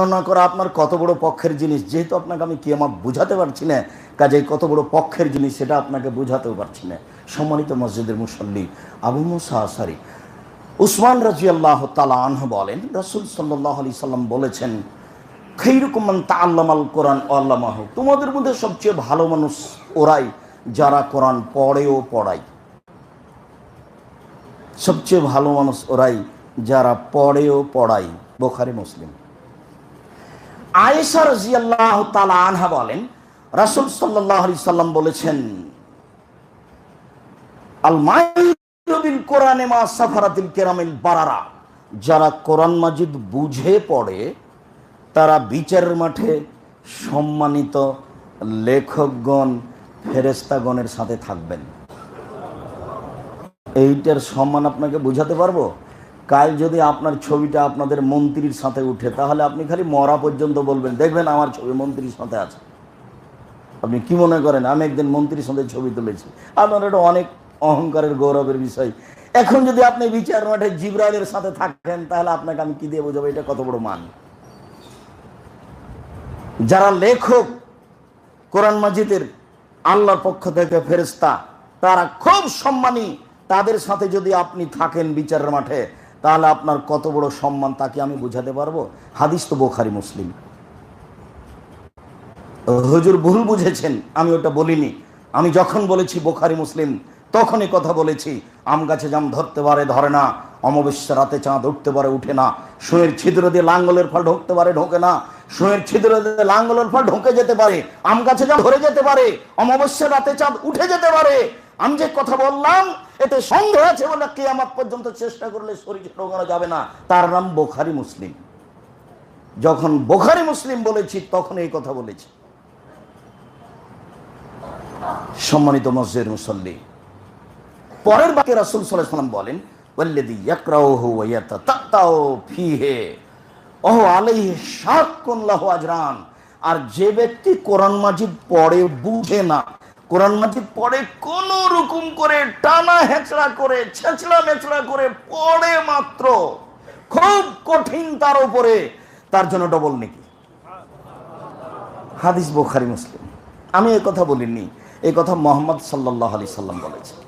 বর্ণনা করা আপনার কত বড় পক্ষের জিনিস, যেহেতু আপনাকে আমি কিয়ামত বুঝাতে পারছি না, কাজেই কত বড় পক্ষের জিনিস সেটা আপনাকে বুঝাতেও পারছি না। সম্মানিত মসজিদের মুসল্লি, আবু মুসা আশারী উসমান রাদিয়াল্লাহু তাআলা আনহু বলেন, রাসূল সাল্লাল্লাহু আলাইহি সাল্লাম বলেছেন, খায়রুকুম মান তাআল্লামাল কোরআন ওয়া আল্লামাহু, তোমাদের মধ্যে সবচেয়ে ভালো মানুষ ওরাই যারা কোরআন পড়ে ও পড়ায়। সবচেয়ে ভালো মানুষ ওরাই যারা পড়ে ও পড়ায়। বুখারী মুসলিম। আয়েশা রাদিয়াল্লাহু তাআলা আনহা বলেন, রাসূল সাল্লাল্লাহু আলাইহি সাল্লাম বলেছেন, আল মাইরু বিল কোরআনে মা সাফারাতিল কিরামিল বারারা, যারা কোরআন মাজিদ বুঝে পড়ে তারা বিচারের মাঠে সম্মানিত লেখকগণ ফেরেশতাগণের সাথে থাকবেন। এইটার সম্মান আপনাকে বুঝাতে পারবো? কাল যদি আপনার ছবিটা আপনাদের মন্ত্রীর সাথে উঠে, তাহলে আপনি খালি মরা পর্যন্ত বলবেন, দেখবেন আমার ছবি মন্ত্রীর সাথে আছে। আপনি কি মনে করেন আমি একদিন মন্ত্রীর সাথে ছবি তুলেছি? আপনার এটা অনেক অহংকারের গৌরবের বিষয়। এখন যদি আপনি বিচার মাঠে জিবরাইলের সাথে থাকেন, তাহলে আপনাকে আমি কি দিয়ে বোঝাবো এটা কত বড় মান? যারা লেখক কোরআন মাজিদের আল্লাহর পক্ষ থেকে ফেরেশতা, তারা খুব সম্মানী। তাদের সাথে যদি আপনি থাকেন বিচারের মাঠে, তাহলে আপনার কত বড় সম্মান তাকে আমি বুঝাতে পারবো? হাদিস তো বুখারী মুসলিম। হুজুর ভুল বুঝেছেন, আমি ওটা বলিনি। আমি যখন বলেছি বুখারী মুসলিম, তখনই কথা বলেছি। আম গাছে জাম ধরতে পারে, ধরে না। অমাবস্যা রাতে চাঁদ উঠতে পারে, উঠে না। সুঁয়ের ছিদ্র দিয়ে লাঙ্গলের ফল ঢুকতে পারে, ঢোকে না। সুঁয়ের ছিদ্র দিয়ে লাঙ্গলের ফল ঢুকে যেতে পারে, আম গাছে জাম ধরে যেতে পারে, অমাবস্যা রাতে চাঁদ উঠে যেতে পারে। আমি যে কথা বললাম এতে সন্দেহ আছে বলে কিয়ামত পর্যন্ত চেষ্টা করলে শরীর ঢোকানো যাবে না। তার নাম বুখারী মুসলিম। যখন বুখারী মুসলিম বলেছি তখন এই কথা বলেছি। সম্মানিত মসজিদের মুসল্লি, পরের বাক্যে রাসূল সাল্লাল্লাহু আলাইহি ওয়াসাল্লাম বলেন, ওয়াল্লাযী ইয়াকরাউহু ওয়া ইয়াতাতাউ ফীহি ওয়া আলাইহি শাক্কুন লাহু আজরান। আর যে ব্যক্তি কোরআন মাজিদ পড়ে বুঝে না, কোরআন মাজিদ পড়ে কোন রকম করে টানা হেঁচড়া করে ছেঁচড়া মেচড়া করে পড়ে মাত্র, খুব কঠিন তার উপরে, তার জন্য ডবল নেকি। হাদিস বুখারী মুসলিম। আমি এই কথা বলিনি, এই কথা মুহাম্মদ সাল্লাল্লাহু আলাইহি সাল্লাম বলেছেন।